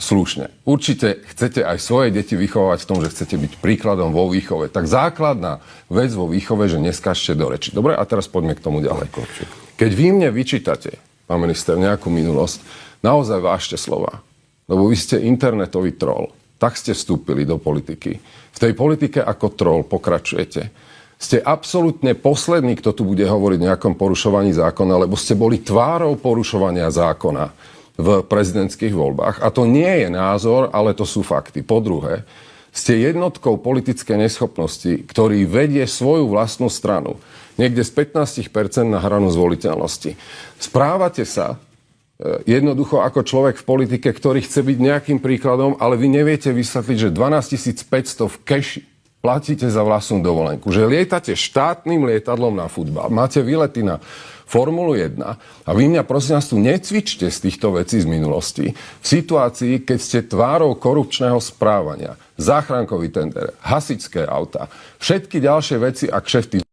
slušne. Určite chcete aj svoje deti vychovávať v tom, že chcete byť príkladom vo výchove. Tak základná vec vo výchove, že neskážete do reči. Dobre, a teraz poďme k tomu ďalej. Keď vy mne vyčítate, pán minister, nejakú minulosť, naozaj vážte slova. Lebo vy ste internetový troll. Tak ste vstúpili do politiky. V tej politike ako troll pokračujete. Ste absolútne poslední, kto tu bude hovoriť o nejakom porušovaní zákona, lebo ste boli tvárou porušovania zákona v prezidentských voľbách. A to nie je názor, ale to sú fakty. Po druhé, ste jednotkou politickej neschopnosti, ktorý vedie svoju vlastnú stranu niekde z 15% na hranu zvoliteľnosti. Správate sa jednoducho ako človek v politike, ktorý chce byť nejakým príkladom, ale vy neviete vysvetliť, že 12 500 v keši platíte za vlastnú dovolenku. Že lietate štátnym lietadlom na futbal. Máte výlety na Formulu 1 a vy mňa prosím vás tu necvičte z týchto vecí z minulosti v situácii, keď ste tvárou korupčného správania, záchrankový tender, hasičské auta, všetky ďalšie veci a kšefty